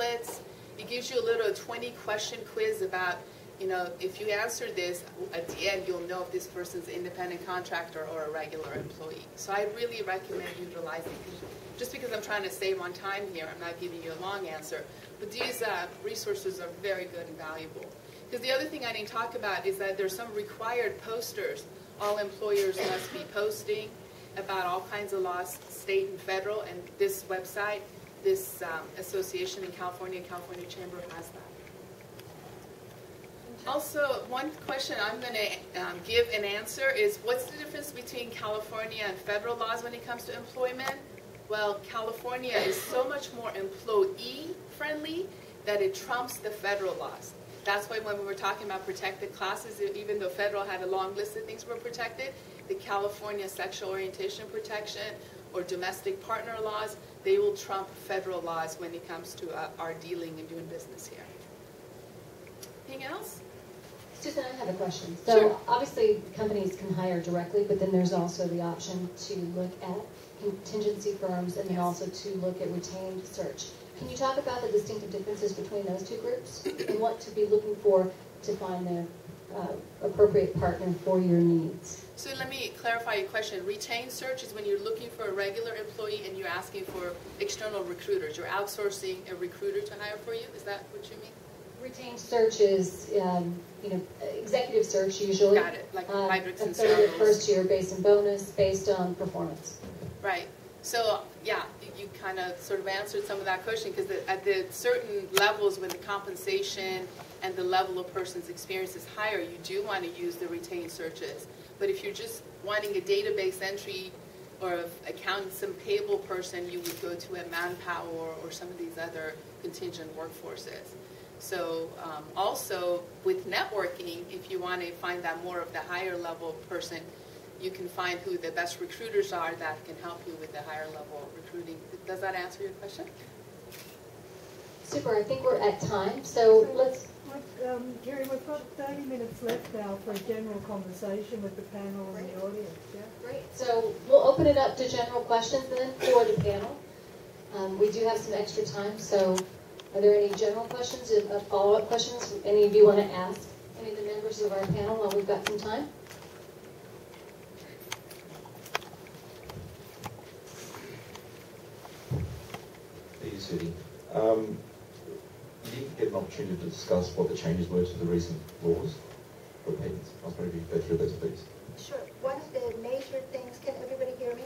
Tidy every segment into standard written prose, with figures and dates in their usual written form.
pamphlets. It gives you a little 20-question quiz about, you know, if you answer this, at the end you'll know if this person's an independent contractor or a regular employee. So I really recommend utilizing it. Just because I'm trying to save on time here, I'm not giving you a long answer. But these resources are very good and valuable. Because the other thing I didn't talk about is that there's some required posters all employers must be posting about all kinds of laws, state and federal, and this website, this association in California Chamber has that. Also, one question I'm going to give an answer is, what's the difference between California and federal laws when it comes to employment? Well, California is so much more employee-friendly that it trumps the federal laws. That's why when we were talking about protected classes, even though federal had a long list of things were protected, the California sexual orientation protection or domestic partner laws, they will trump federal laws when it comes to our dealing and doing business here. Anything else? Susan, I have a question. So sure. Obviously companies can hire directly, but then there's also the option to look at contingency firms and then also to look at retained search. Can you talk about the distinctive differences between those two groups and what to be looking for to find the appropriate partner for your needs? So let me clarify your question. Retained search is when you're looking for a regular employee and you're asking for external recruiters. You're outsourcing a recruiter to hire for you. Is that what you mean? Retained search is, executive search usually. Got it, like Hydrix and a third of Starbucks. first year base and bonus based on performance. Right. So, yeah, you kind of sort of answered some of that question, because at the certain levels when the compensation and the level of person's experience is higher, you do want to use the retained searches. But if you're just wanting a database entry or accounting some payable person, you would go to a Manpower or some of these other contingent workforces. So also with networking, if you want to find that more of the higher level person, you can find who the best recruiters are that can help you with the higher level recruiting. Does that answer your question? Super. I think we're at time, so let's... Gary, we've got 30 minutes left now for a general conversation with the panel and the audience. Yeah? Great. So we'll open it up to general questions then for the panel. We do have some extra time, so are there any general questions, follow-up questions any of you want to ask any of the members of our panel while we've got some time? Hey, Sudi. You didn't get an opportunity to discuss what the changes were to the recent laws for patents. I was wondering if you could go through those, please. Sure. One of the major things, can everybody hear me?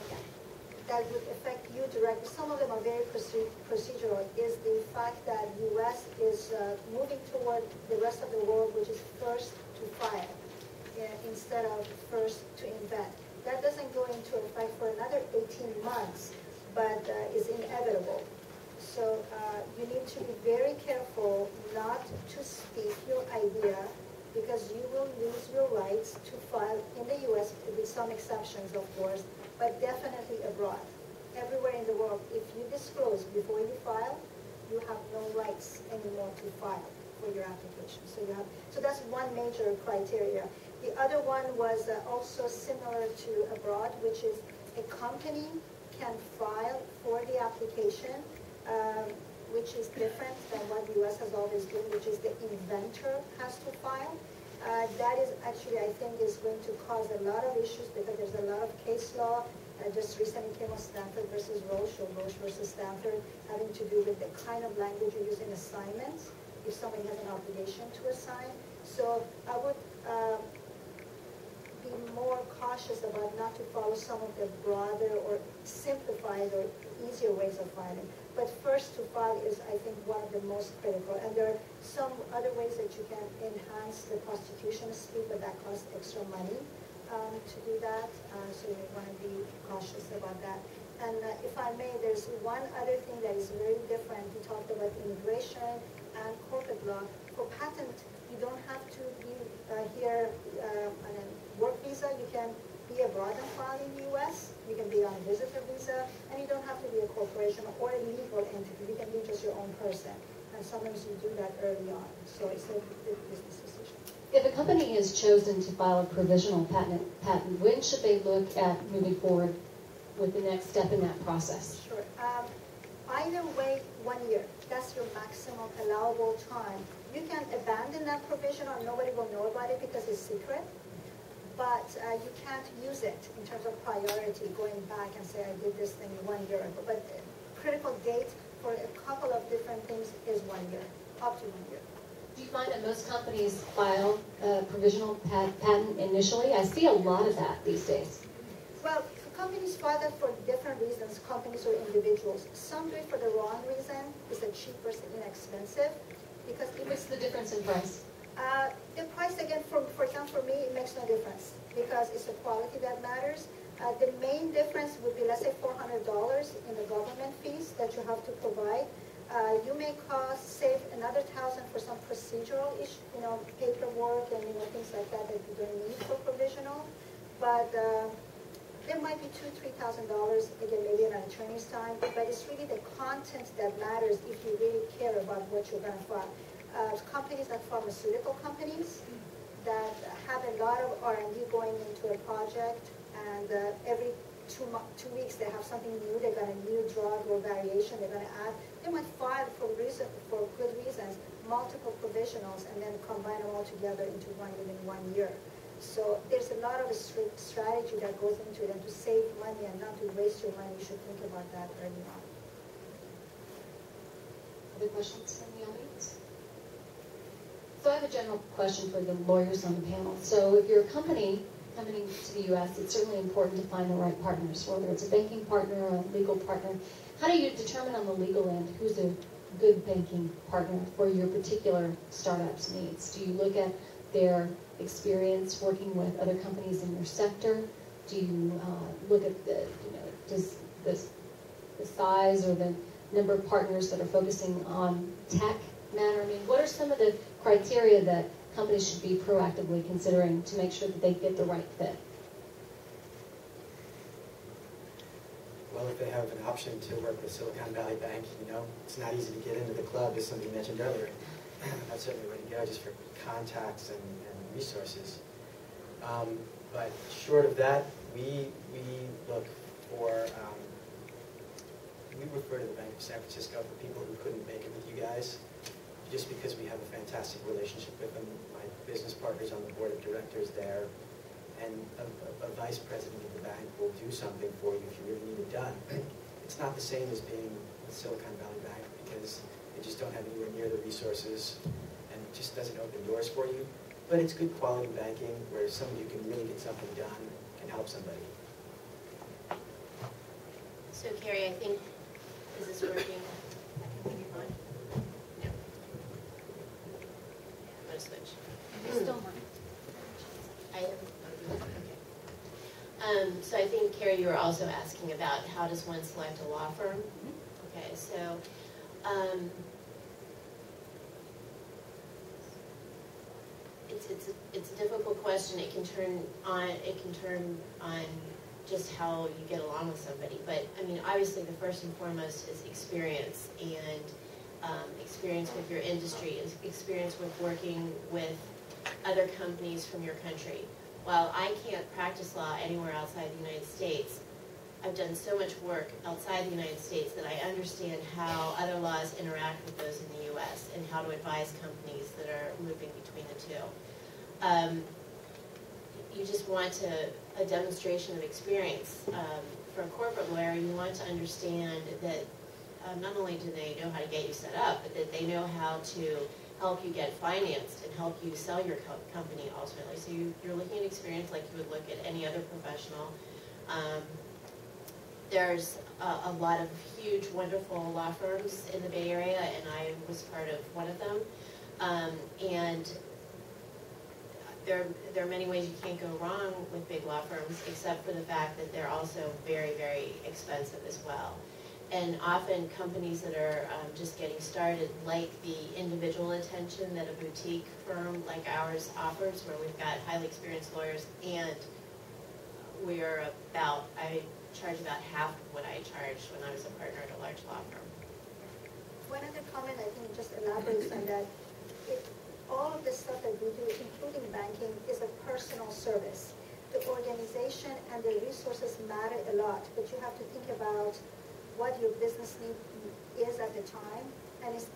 Yeah. That would affect you directly. Some of them are very procedural, is the fact that U.S. is moving toward the rest of the world, which is first to file instead of first to invent. That doesn't go into effect for another 18 months, but is inevitable. So you need to be very careful not to speak your idea, because you will lose your rights to file in the U.S., with some exceptions, of course, but definitely abroad. Everywhere in the world, if you disclose before you file, you have no rights anymore to file for your application. So that's one major criteria. The other one was also similar to abroad, which is a company can file for the application, which is different than what the U.S. has always been, which is the inventor has to file. That is actually, I think, is going to cause a lot of issues, because there's a lot of case law. Just recently came on Stanford versus Roche, or Roche versus Stanford, having to do with the kind of language you use in assignments, if somebody has an obligation to assign. So I would be more cautious about not to follow some of the broader or simplified or easier ways of filing. But first to file is, I think, one of the most critical. And there are some other ways that you can enhance the prosecution speed, but that costs extra money to do that. So you want to be cautious about that. And if I may, there's one other thing that is very different. We talked about immigration and corporate law. For patent, you don't have to be here on a work visa. You can be abroad and file in the U.S. You can be on a visitor visa, and you don't have to be a corporation or a legal entity. You can be just your own person. And sometimes you do that early on. So it's a business decision. If a company has chosen to file a provisional patent, when should they look at moving forward with the next step in that process? Sure. Either way, 1 year. That's your maximum allowable time. You can abandon that provision or nobody will know about it because it's secret. But you can't use it in terms of priority, going back and say, I did this thing 1 year ago. But critical date for a couple of different things is 1 year, up to 1 year. Do you find that most companies file a provisional patent initially? I see a lot of that these days. Well, companies file that for different reasons, companies or individuals. Some do it for the wrong reason. It's the cheapest and inexpensive. Because What's the difference in price? The price, again, for example, for me, it makes no difference because it's the quality that matters. The main difference would be, let's say, $400 in the government fees that you have to provide. You may save another $1,000 for some procedural issue, paperwork and things like that that you don't need for provisional. But there might be $2,000, $3,000 again, maybe an attorney's time. But it's really the content that matters if you really care about what you're going to file. Companies like pharmaceutical companies that have a lot of R&D going into a project, and every 2 weeks they have something new. They got a new drug or variation they're going to add. They might file for good reasons multiple provisionals and then combine them all together into one within 1 year. So there's a lot of strategy that goes into it, and to save money and not to waste your money, you should think about that early on. Other questions from the audience? So I have a general question for the lawyers on the panel. So if you're a company coming to the U.S., it's certainly important to find the right partners, whether it's a banking partner or a legal partner. How do you determine on the legal end who's a good banking partner for your particular startup's needs? Do you look at their experience working with other companies in your sector? Do you look at does the size or the number of partners that are focusing on tech matter? I mean, what are some of the criteria that companies should be proactively considering to make sure that they get the right fit? Well, if they have an option to work with Silicon Valley Bank, it's not easy to get into the club, as somebody mentioned earlier. That's certainly the way to go, just for contacts and resources. But short of that, we look for, we refer to the Bank of San Francisco for people who couldn't make it with you guys, just because we have a fantastic relationship with them. My business partner's on the board of directors there, and a vice president of the bank will do something for you if you really need it done. It's not the same as being with Silicon Valley Bank, because they just don't have anywhere near the resources, and it just doesn't open doors for you. But it's good quality banking where somebody who can really get something done can help somebody. So Carrie, I think, is this working? I can think you're on. No. I'm going to switch. You're still on. I am. Okay. So I think, Carrie, you were also asking about how does one select a law firm? Okay, so it's a difficult question. It can turn on just how you get along with somebody. But I mean, obviously, the first and foremost is experience, and experience with your industry, experience with working with other companies from your country. While I can't practice law anywhere outside the United States, I've done so much work outside the United States that I understand how other laws interact with those in the U.S. and how to advise companies that are moving between the two. You just want a demonstration of experience. For a corporate lawyer, you want to understand that not only do they know how to get you set up, but that they know how to help you get financed and help you sell your company ultimately. So you're looking at experience like you would look at any other professional. There's a lot of huge, wonderful law firms in the Bay Area, and I was part of one of them. And there are many ways you can't go wrong with big law firms, except for the fact that they're also very, very expensive as well. And often companies that are just getting started like the individual attention that a boutique firm like ours offers, where we've got highly experienced lawyers, and I charge about half of what I charged when I was a partner at a large law firm. One other comment, I think, just elaborates on that. All of the stuff that we do, including banking, is a personal service. The organization and the resources matter a lot, but you have to think about what your business need is at the time, and it's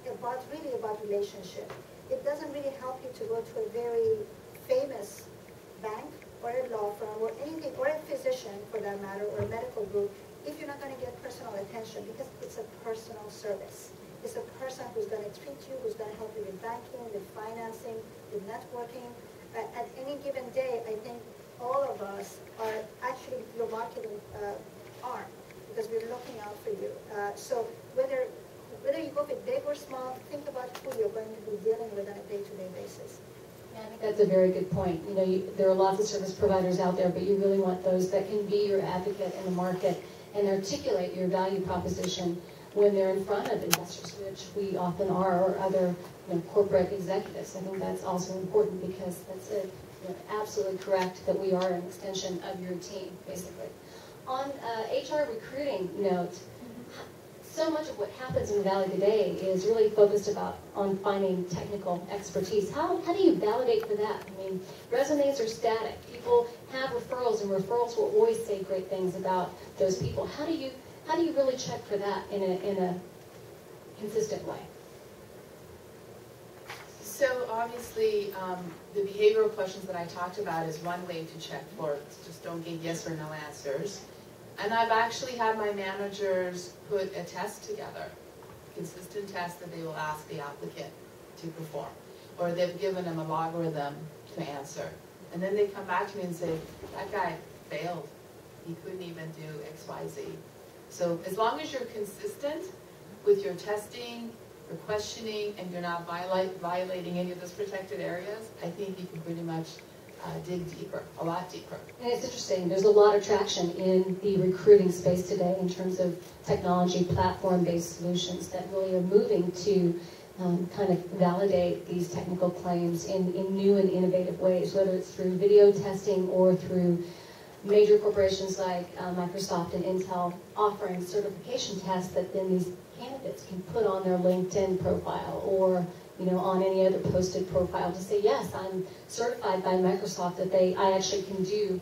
really about relationship. It doesn't really help you to go to a very famous bank or a law firm or anything, or a physician for that matter, or a medical group, if you're not going to get personal attention, because it's a personal service. It's a person who's going to treat you, who's going to help you with banking, with financing, with networking. At any given day, I think all of us are actually your marketing arm, because we're looking out for you. So whether you go with big or small, think about who you're going to be dealing with on a day-to-day basis. Yeah, I think that's a very good point. You know, there are lots of service providers out there, but you really want those that can be your advocate in the market and articulate your value proposition when they're in front of investors, which we often are, or other corporate executives. I think that's also important, because that's absolutely correct that we are an extension of your team, basically. On HR recruiting note, so much of what happens in the Valley today is really focused on finding technical expertise. How do you validate for that? I mean, resumes are static. People have referrals, and referrals will always say great things about those people. How do you really check for that in a consistent way? So obviously, the behavioral questions that I talked about is one way to check for it. Just don't give yes or no answers. And I've actually had my managers put a test together, a consistent test that they will ask the applicant to perform. Or they've given them a logarithm to answer. And then they come back to me and say, that guy failed. He couldn't even do X, Y, Z. So as long as you're consistent with your testing, your questioning, and you're not violating any of those protected areas, I think you can pretty much dig deeper, a lot deeper. And it's interesting, there's a lot of traction in the recruiting space today in terms of technology platform-based solutions that really are moving to kind of validate these technical claims in new and innovative ways, whether it's through video testing or through major corporations like Microsoft and Intel offering certification tests that then these candidates can put on their LinkedIn profile or on any other posted profile to say, yes, I'm certified by Microsoft that I actually can do,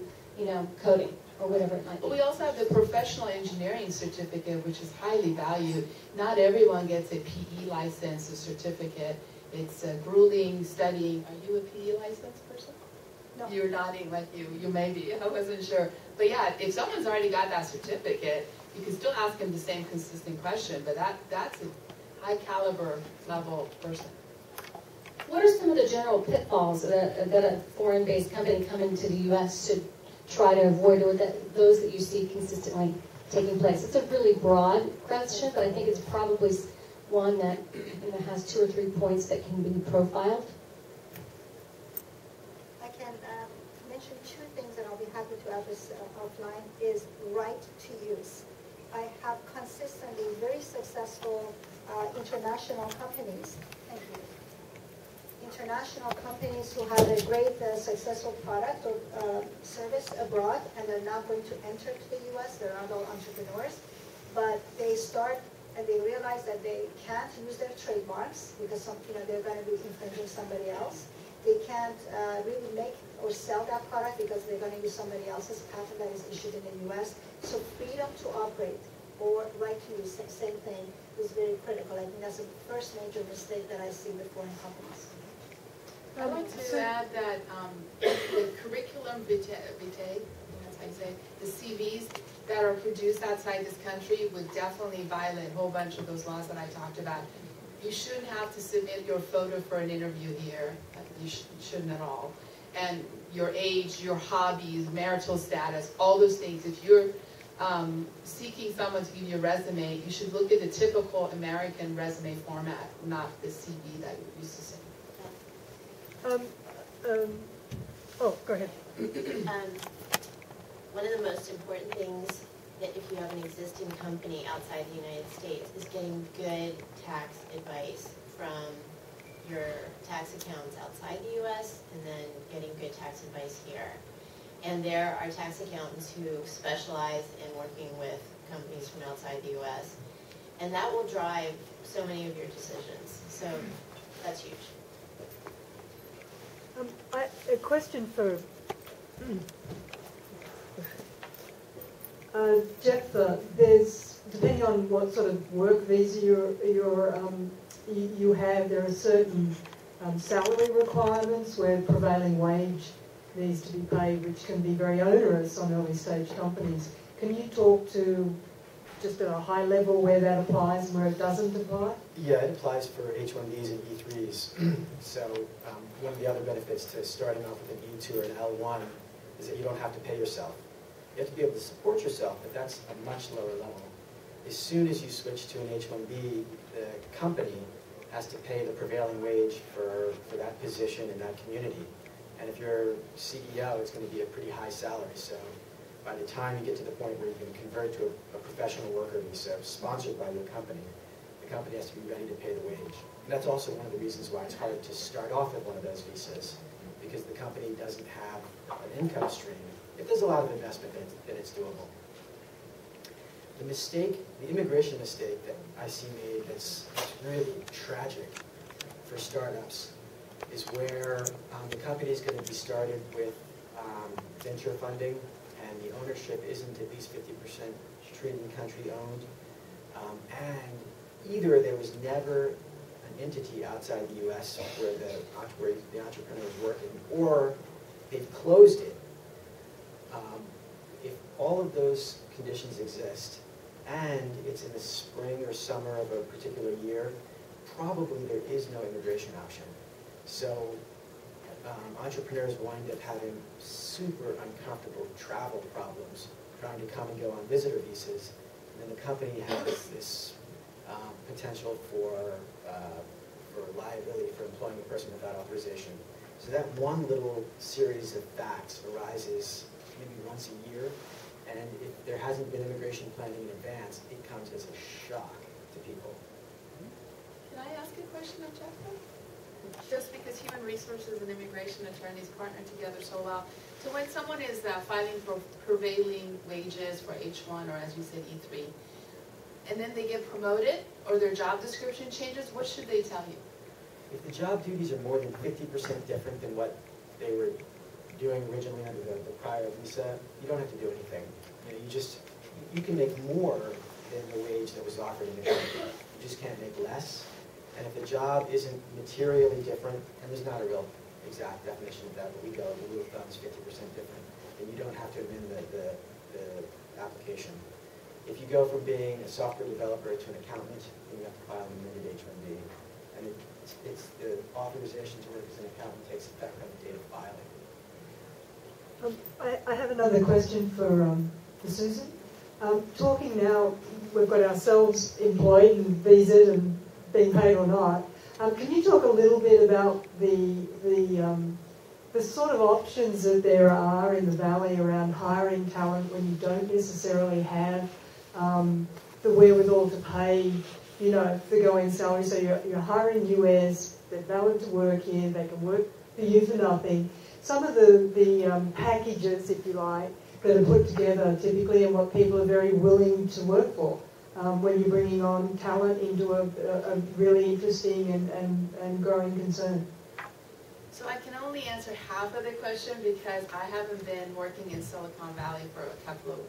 coding or whatever it might be. We also have the professional engineering certificate, which is highly valued. Not everyone gets a PE license or certificate. It's a grueling studying. Are you a PE licensed person? No. You're nodding like you may be. I wasn't sure. But yeah, if someone's already got that certificate, you can still ask them the same consistent question, but that's a high caliber level person. What are some of the general pitfalls that a foreign-based company coming to the U.S. should try to avoid, or those that you see consistently taking place? It's a really broad question, but I think it's probably one that has 2 or 3 points that can be profiled. I can mention 2 things, and I'll be happy to address offline, is right to use. I have consistently very successful international companies. Thank you. International companies who have a great successful product or service abroad, and they're now going to enter to the U.S. They're not all entrepreneurs, but they start and they realize that they can't use their trademarks because they're going to be infringing somebody else. They can't really make or sell that product because they're going to use somebody else's patent that is issued in the U.S. So freedom to operate or right to use, same thing, is very critical. I think that's the first major mistake that I see with foreign companies. I'd like to add that the curriculum vitae, that's how you say it, the CVs that are produced outside this country would definitely violate a whole bunch of those laws that I talked about. You shouldn't have to submit your photo for an interview here. You shouldn't at all. And your age, your hobbies, marital status, all those things. If you're seeking someone to give you a resume, you should look at the typical American resume format, not the CV that you're used to seeing. Go ahead. One of the most important things that if you have an existing company outside the United States is getting good tax advice from your tax accountants outside the U.S. and then getting good tax advice here. And there are tax accountants who specialize in working with companies from outside the U.S. And that will drive so many of your decisions. So that's huge. A question for Jeff. depending on what sort of work visa you have, there are certain salary requirements where prevailing wage needs to be paid, which can be very onerous on early stage companies. Can you talk to just at a high level where that applies and where it doesn't apply? Yeah, it applies for H-1Bs and E-3s. So one of the other benefits to starting off with an E-2 or an L-1 is that you don't have to pay yourself. You have to be able to support yourself, but that's a much lower level. As soon as you switch to an H-1B, the company has to pay the prevailing wage for that position in that community. And if you're CEO, it's going to be a pretty high salary. So by the time you get to the point where you can convert to a professional worker visa sponsored by your company, the company has to be ready to pay the wage. And that's also one of the reasons why it's hard to start off with one of those visas, because the company doesn't have an income stream. If there's a lot of investment, then it's doable. The mistake, the immigration mistake that I see made that's really tragic for startups is where the company is going to be started with venture funding, and the ownership isn't at least 50% Trading country owned, and either there was never an entity outside the U.S. where the entrepreneur is working, or they've closed it. If all of those conditions exist, and it's in the spring or summer of a particular year, probably there is no immigration option. So entrepreneurs wind up having super uncomfortable travel problems trying to come and go on visitor visas, and then the company has this potential for liability for employing a person without authorization. So that one little series of facts arises maybe once a year, and if there hasn't been immigration planning in advance, it comes as a shock to people. Can I ask a question of Jeff? Just because human resources and immigration attorneys partner together so well, so when someone is filing for prevailing wages for H1 or, as you said, E3, and then they get promoted or their job description changes, what should they tell you? If the job duties are more than 50% different than what they were doing originally under the prior visa, you don't have to do anything. You know, you can make more than the wage that was offered initially. You just can't make less. And if the job isn't materially different, and there's not a real exact definition of that, but we go, the rule of thumb is 50% different, then you don't have to amend the application. If you go from being a software developer to an accountant, then you have to file an amended H-1B. And it's the authorization to work as an accountant takes effect on the date of filing. I have another question for Susan. Talking now, we've got ourselves employed and visaed and being paid or not. Can you talk a little bit about the sort of options that there are in the Valley around hiring talent when you don't necessarily have the wherewithal to pay, you know, the going salary? So you're hiring US, they're valid to work here, they can work for you for nothing. Some of the packages, if you like, that are put together typically and what people are very willing to work for when you're bringing on talent into a really interesting and growing concern. So I can only answer half of the question because I haven't been working in Silicon Valley for a couple of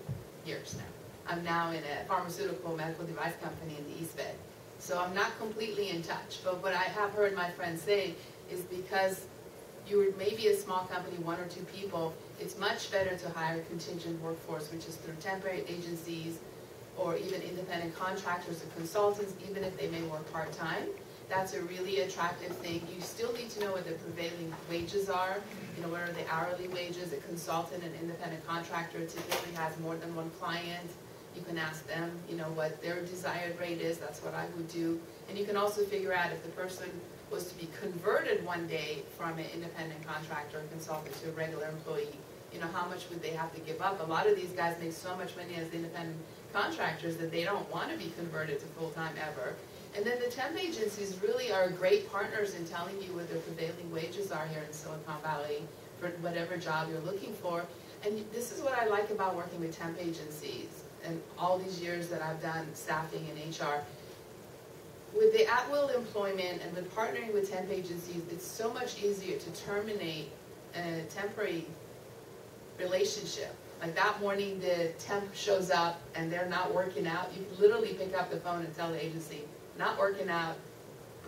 years now. I'm now in a pharmaceutical medical device company in the East Bay. So I'm not completely in touch. But what I have heard my friends say is because you're maybe a small company, 1 or 2 people, it's much better to hire a contingent workforce, which is through temporary agencies or even independent contractors or consultants, even if they may work part-time. That's a really attractive thing. You still need to know what the prevailing wages are. You know, what are the hourly wages? A consultant and independent contractor typically has more than one client. You can ask them, you know, what their desired rate is. That's what I would do. And you can also figure out if the person was to be converted one day from an independent contractor or consultant to a regular employee, you know, how much would they have to give up? A lot of these guys make so much money as independent contractors that they don't want to be converted to full-time ever. And then the temp agencies really are great partners in telling you what their prevailing wages are here in Silicon Valley for whatever job you're looking for. And this is what I like about working with temp agencies and all these years that I've done staffing and HR. With the at-will employment and with partnering with temp agencies, it's so much easier to terminate a temporary relationship Like that morning, the temp shows up and they're not working out, you can literally pick up the phone and tell the agency, not working out,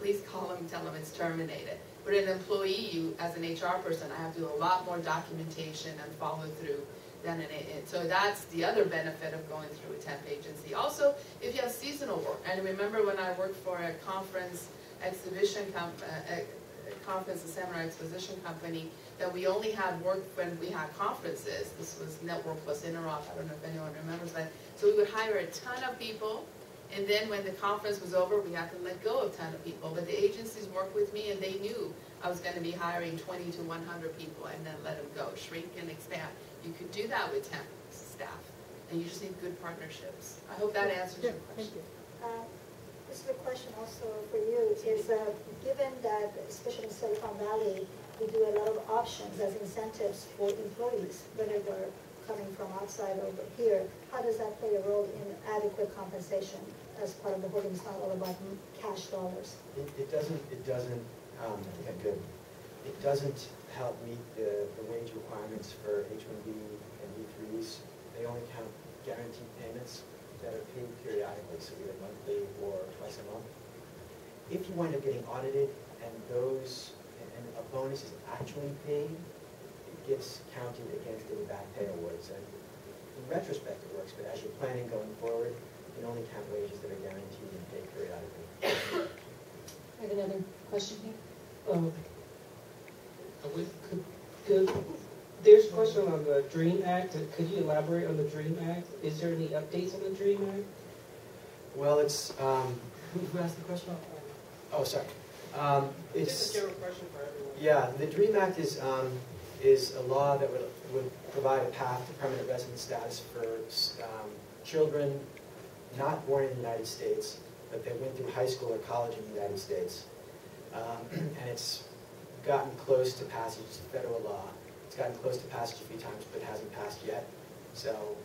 please call them and tell them it's terminated. But an employee, you, as an HR person, I have to do a lot more documentation and follow through than an agent. So that's the other benefit of going through a temp agency. Also, if you have seasonal work, and remember when I worked for a conference exhibition conference, a seminar exposition company, that we only had work when we had conferences. This was Network Plus Interop. I don't know if anyone remembers that. So we would hire a ton of people, and then when the conference was over, we had to let go of a ton of people. But the agencies worked with me, and they knew I was going to be hiring 20 to 100 people, and then let them go, shrink and expand. You could do that with temp staff, and you just need good partnerships. I hope that answers your question. This is a question also for you, is given that, especially in Silicon Valley, we do a lot of options as incentives for employees, whether they're coming from outside or here, how does that play a role in adequate compensation as part of the whole? It's not all about cash dollars. It doesn't, I think I'm good. It doesn't help meet the wage requirements for H-1B and E-3s. They only count guaranteed payments that are paid periodically, so either monthly or twice a month. If you wind up getting audited and a bonus is actually paid, it gets counted against any back pay awards. And in retrospect, it works, but as you're planning going forward, you can only count wages that are guaranteed and paid periodically. I have another question here. There's a question on the DREAM Act. Could you elaborate on the DREAM Act? Is there any updates on the DREAM Act? Well, it's, who asked the question? Oh, sorry. It's just a general question for everyone. Yeah, the DREAM Act is a law that would provide a path to permanent resident status for children not born in the United States, but they went through high school or college in the United States. And it's gotten close to passage. It's a federal law. It's gotten close to passage a few times, but hasn't passed yet. So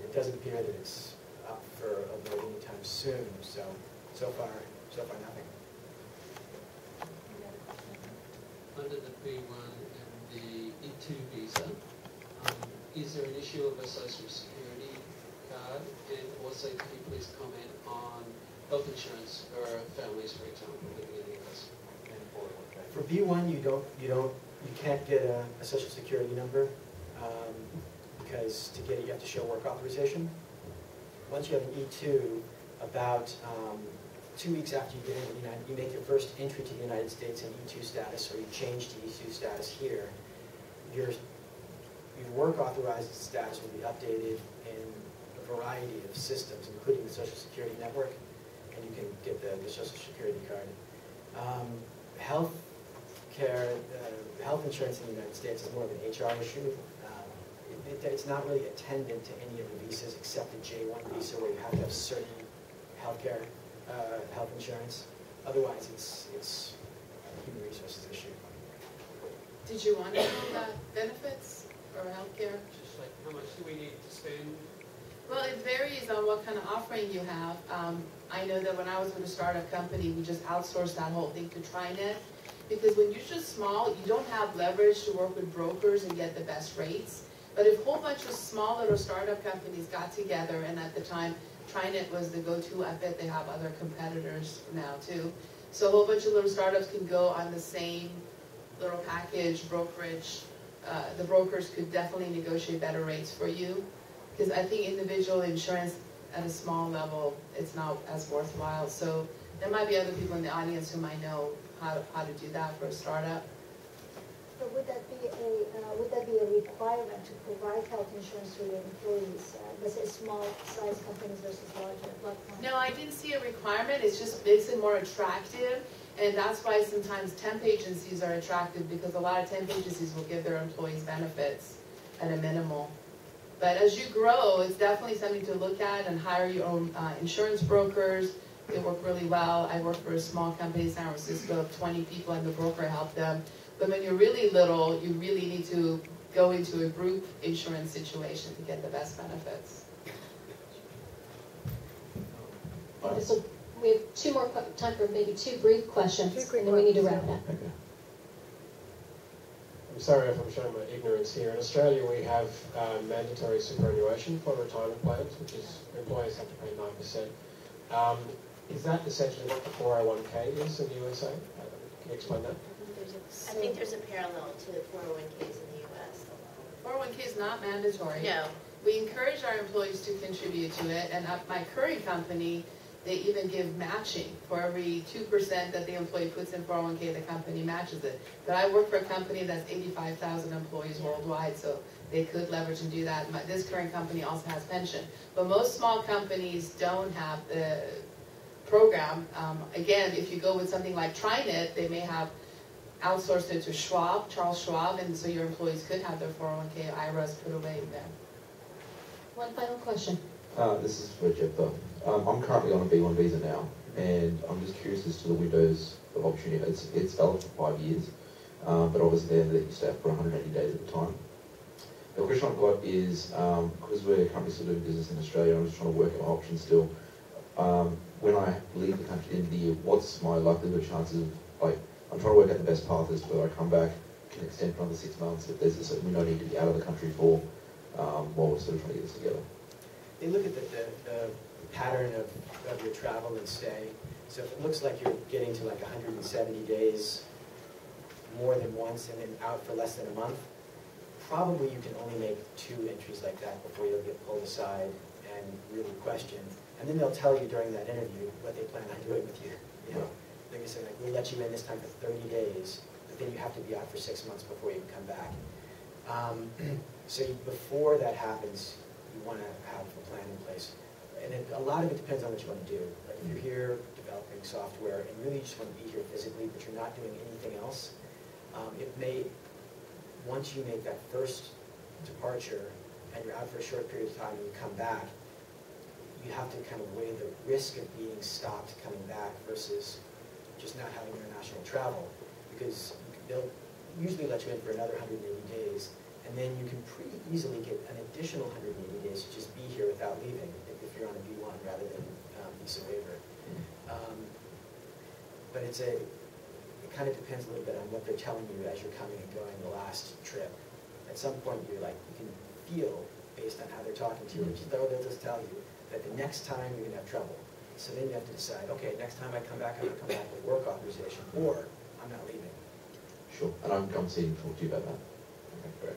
it doesn't appear that it's up for a vote anytime soon. So far nothing. Under the B1 and the E2 visa, is there an issue of a social security card? And also, can you please comment on health insurance for families, for example, living in the US? For B1, you can't get a social security number because to get it you have to show work authorization. Once you have an E2, about 2 weeks after you get into the United, you make your first entry to the United States in E2 status, or you change to E2 status here. Your work authorized status will be updated in a variety of systems, including the Social Security Network, and you can get the Social Security card. Health insurance in the United States is more of an HR issue. It's not really attendant to any of the visas except the J1 visa, where you have to have certain health insurance. Otherwise, it's a human resources issue. Did you want to know about benefits or healthcare? Just like how much do we need to spend? Well, it varies on what kind of offering you have. I know that when I was with a startup company, we just outsourced that whole thing to TriNet. Because when you're just small, you don't have leverage to work with brokers and get the best rates. But if a whole bunch of small little startup companies got together, and at the time, TriNet was the go-to, I bet they have other competitors now too. So a whole bunch of little startups can go on the same little package, brokerage. The brokers could definitely negotiate better rates for you. Because I think individual insurance at a small level, it's not as worthwhile. So there might be other people in the audience who might know how to do that for a startup. So would that be a requirement to provide health insurance to your employees? Let's say small size companies versus larger. No, I didn't see a requirement. It just makes it more attractive. And that's why sometimes temp agencies are attractive, because a lot of temp agencies will give their employees benefits at a minimal. But as you grow, it's definitely something to look at, and hire your own insurance brokers. They work really well. I work for a small company in San Francisco of 20 people, and the broker helped them. But when you're really little, you really need to go into a group insurance situation to get the best benefits. So we have two more time for maybe two brief questions, and then we need to wrap it up. Okay. I'm sorry if I'm showing my ignorance here. In Australia, we have mandatory superannuation for retirement plans, which is employers have to pay 9%. Is that essentially what the 401k is in the USA? Can you explain that? I think there's a parallel to 401ks in the US. 401k is not mandatory. No. We encourage our employees to contribute to it, and at my current company, they even give matching. For every 2% that the employee puts in 401k, the company matches it. But I work for a company that's 85,000 employees worldwide, so they could leverage and do that. This current company also has pension. But most small companies don't have the program. Again, if you go with something like TriNet, they may have outsourced it to Schwab, Charles Schwab, and so your employees could have their 401k IRAs put away there. One final question. This is for Jeff though. I'm currently on a B1 visa now, and I'm just curious as to the windows of opportunity. It's valid for 5 years, but obviously they let you stay for 180 days at a time. The question I've got is, because we're currently still doing business in Australia, I'm just trying to work out my options still. When I leave the country at the end of the year, what's my likelihood chances of, like, I'm trying to work out the best path as to whether I come back, can extend for another 6 months, if there's a certain window I need to be out of the country for, while we're sort of trying to get this together. They look at the pattern of your travel and stay. So if it looks like you're getting to like 170 days more than once and then out for less than a month, probably you can only make 2 entries like that before you'll get pulled aside and really questioned. And then they'll tell you during that interview what they plan on doing with you. You know, they're going to say, like, we'll let you in this time for 30 days, but then you have to be out for 6 months before you can come back. Before that happens, you want to have a plan in place. And a lot of it depends on what you want to do. Like if you're here developing software and really just want to be here physically, but you're not doing anything else, it may, once you make that first departure and you're out for a short period of time and you come back, you have to kind of weigh the risk of being stopped coming back versus just not having international travel, because they'll usually let you in for another 180 days, and then you can pretty easily get an additional 180 days to just be here without leaving if you're on a B1 rather than visa waiver. But it kind of depends a little bit on what they're telling you as you're coming and going the last trip. At some point, you can feel, based on how they're talking to you, they'll just tell you that the next time you're going to have trouble. So then you have to decide, okay, next time I come back, I'm going to come back with work authorization, or I'm not leaving. Sure, and I'm coming to talk to you about that. Okay, great.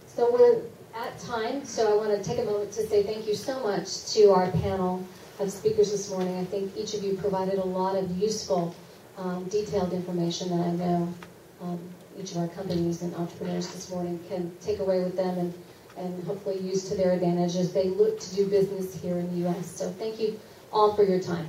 So we're at time, so I want to take a moment to say thank you so much to our panel of speakers this morning. I think each of you provided a lot of useful, detailed information that I know each of our companies and entrepreneurs this morning can take away with them and hopefully use to their advantage as they look to do business here in the U.S. So thank you all for your time.